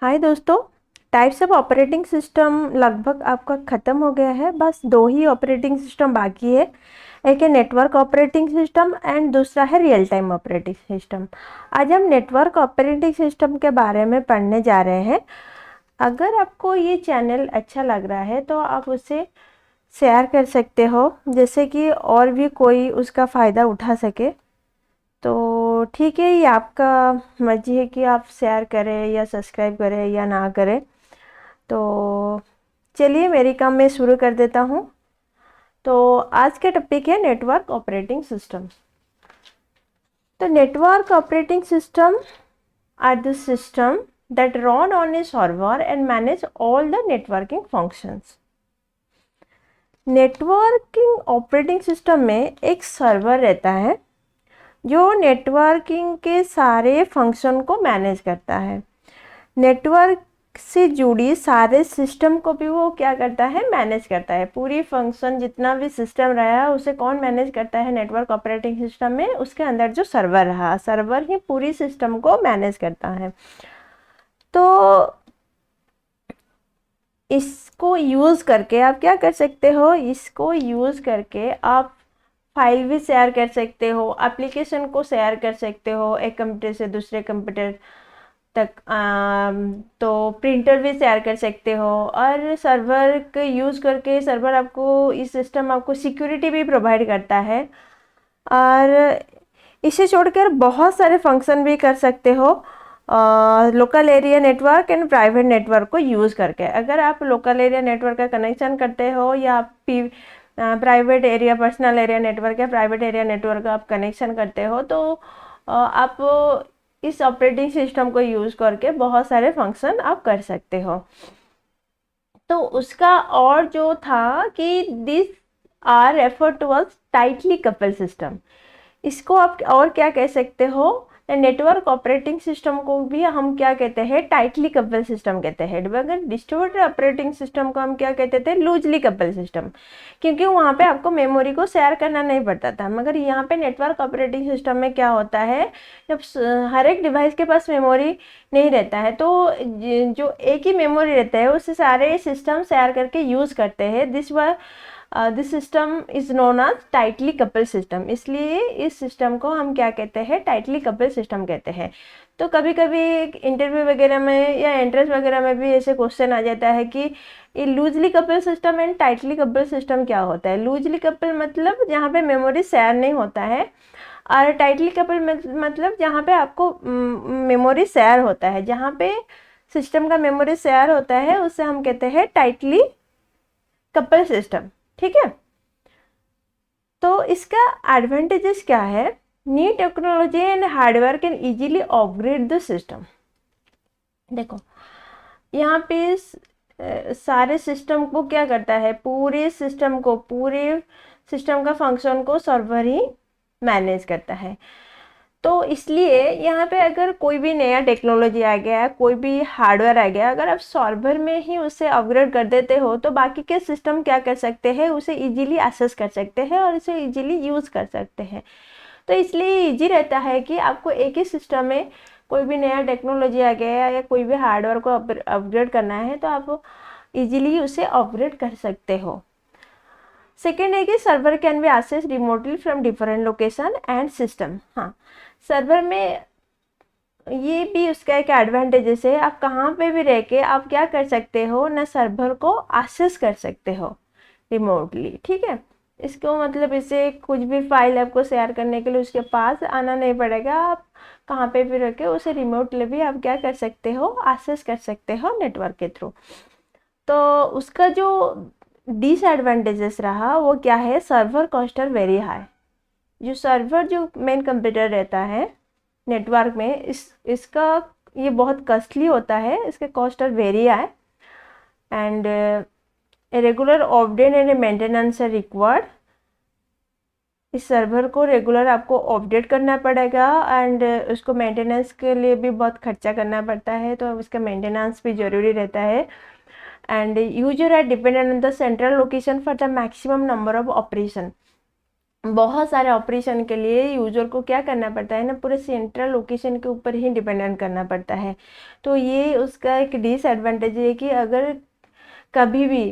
हाय दोस्तों। Types of operating system लगभग आपका ख़त्म हो गया है। बस दो ही ऑपरेटिंग सिस्टम बाकी है। एक है नेटवर्क ऑपरेटिंग सिस्टम एंड दूसरा है रियल टाइम ऑपरेटिंग सिस्टम। आज हम नेटवर्क ऑपरेटिंग सिस्टम के बारे में पढ़ने जा रहे हैं। अगर आपको ये चैनल अच्छा लग रहा है तो आप उसे शेयर कर सकते हो, जैसे कि और भी कोई उसका फ़ायदा उठा सके। तो ठीक है, ये आपका मर्जी है कि आप शेयर करें या सब्सक्राइब करें या ना करें। तो चलिए मेरी काम मैं शुरू कर देता हूँ। तो आज का टॉपिक है नेटवर्क ऑपरेटिंग सिस्टम। तो network operating system are the system that run on a server and manage all the networking functions। Networking operating system में एक सर्वर रहता है जो नेटवर्किंग के सारे फंक्शन को मैनेज करता है। नेटवर्क से जुड़ी सारे सिस्टम को भी वो क्या करता है, मैनेज करता है। पूरी फंक्शन जितना भी सिस्टम रहा उसे कौन मैनेज करता है नेटवर्क ऑपरेटिंग सिस्टम में? उसके अंदर जो सर्वर रहा, सर्वर ही पूरी सिस्टम को मैनेज करता है। तो इसको यूज़ करके आप क्या कर सकते हो, इसको यूज़ करके आप फाइल भी शेयर कर सकते हो, एप्लीकेशन को शेयर कर सकते हो एक कंप्यूटर से दूसरे कंप्यूटर तक। तो प्रिंटर भी शेयर कर सकते हो। और सर्वर के यूज़ करके सर्वर आपको, इस सिस्टम आपको सिक्योरिटी भी प्रोवाइड करता है। और इसे छोड़कर बहुत सारे फंक्शन भी कर सकते हो local area network and private network को यूज़ करके। अगर आप लोकल एरिया नेटवर्क का कनेक्शन करते हो या private area, personal area network या प्राइवेट एरिया नेटवर्क का आप कनेक्शन करते हो, तो आप इस ऑपरेटिंग सिस्टम को यूज़ करके बहुत सारे फंक्शन आप कर सकते हो। तो उसका और जो था कि this are refer to as tightly couple system. इसको आप और क्या कह सकते हो, नेटवर्क ऑपरेटिंग सिस्टम को भी हम क्या कहते हैं, टाइटली कपल सिस्टम कहते हैं। अगर डिस्ट्रीब्यूटेड ऑपरेटिंग सिस्टम को हम क्या कहते थे, लूजली कपल सिस्टम, क्योंकि वहाँ पे आपको मेमोरी को शेयर करना नहीं पड़ता था। मगर यहाँ पे नेटवर्क ऑपरेटिंग सिस्टम में क्या होता है, जब हर एक डिवाइस के पास मेमोरी नहीं रहता है, तो जो एक ही मेमोरी रहता है उससे सारे सिस्टम शेयर करके यूज़ करते हैं। This system is known as tightly couple system. इसलिए इस सिस्टम को हम क्या कहते हैं, टाइटली कपल सिस्टम कहते हैं। तो कभी कभी इंटरव्यू वगैरह में या एंट्रेंस वगैरह में भी ऐसे क्वेश्चन आ जाता है कि ये loosely couple system and tightly couple system क्या होता है। लूजली कपल मतलब जहाँ पे मेमोरी शेयर नहीं होता है, और टाइटली कपल मतलब जहाँ पे आपको मेमोरी शेयर होता है। जहाँ पे सिस्टम का मेमोरी शेयर होता है उसे हम कहते हैं टाइटली कपल सिस्टम। ठीक है। तो इसका एडवांटेजेस क्या है? New technology and hardware can easily upgrade the system. देखो यहाँ पे सारे सिस्टम को क्या करता है, पूरे सिस्टम का फंक्शन को सर्वर ही मैनेज करता है। तो इसलिए यहाँ पे अगर कोई भी नया टेक्नोलॉजी आ गया, कोई भी हार्डवेयर आ गया, अगर आप सर्वर में ही उसे अपग्रेड कर देते हो तो बाकी के सिस्टम क्या कर सकते हैं, उसे इजीली एक्सेस कर सकते हैं और इसे इजीली यूज़ कर सकते हैं। तो इसलिए इजी रहता है कि आपको एक ही सिस्टम में कोई भी नया टेक्नोलॉजी आ गया या कोई भी हार्डवेयर को अपग्रेड करना है तो आप इजीली उसे अपग्रेड कर सकते हो। सेकेंड है कि server can be access remotely from different location and system. हाँ, सर्वर में ये भी उसका एक एडवांटेजेस है, आप कहाँ पे भी रह के आप क्या कर सकते हो ना, सर्वर को एक्सेस कर सकते हो रिमोटली। ठीक है। इसको मतलब इसे कुछ भी फाइल आपको शेयर करने के लिए उसके पास आना नहीं पड़ेगा। आप कहाँ पे भी रह के उसे रिमोटली भी आप क्या कर सकते हो, एक्सेस कर सकते हो नेटवर्क के थ्रू। तो उसका जो डिसएडवांटेजेस रहा वो क्या है, server cost are very high. जो सर्वर जो मेन कंप्यूटर रहता है नेटवर्क में, इसका ये बहुत कॉस्टली होता है। इसके cost are very high and regular update and maintenance are required. इस सर्वर को रेगुलर आपको अपडेट करना पड़ेगा एंड उसको मेंटेनेंस के लिए भी बहुत खर्चा करना पड़ता है, तो उसका मेंटेनेंस भी ज़रूरी रहता है। And user are dependent on the central location for the maximum number of operation. बहुत सारे ऑपरेशन के लिए यूजर को क्या करना पड़ता है ना, पूरे सेंट्रल लोकेशन के ऊपर ही डिपेंडेंट करना पड़ता है। तो ये उसका एक डिसएडवांटेज है कि अगर कभी भी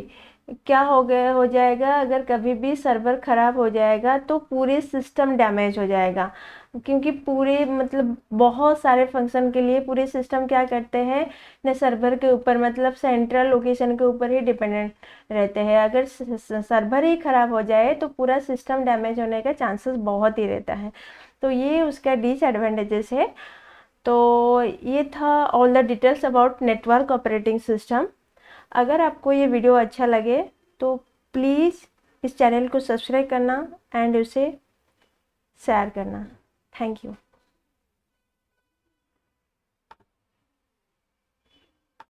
क्या हो जाएगा, अगर कभी भी सर्वर ख़राब हो जाएगा तो पूरे सिस्टम डैमेज हो जाएगा, क्योंकि पूरे मतलब बहुत सारे फंक्शन के लिए पूरे सिस्टम क्या करते हैं न, सर्वर के ऊपर मतलब सेंट्रल लोकेशन के ऊपर ही डिपेंडेंट रहते हैं। अगर सर्वर ही ख़राब हो जाए तो पूरा सिस्टम डैमेज होने का चांसेस बहुत ही रहता है। तो ये उसका डिसएडवांटेजेस है। तो ये था all the details about network operating system. अगर आपको ये वीडियो अच्छा लगे तो प्लीज़ इस चैनल को सब्सक्राइब करना एंड उसे शेयर करना। Thank you.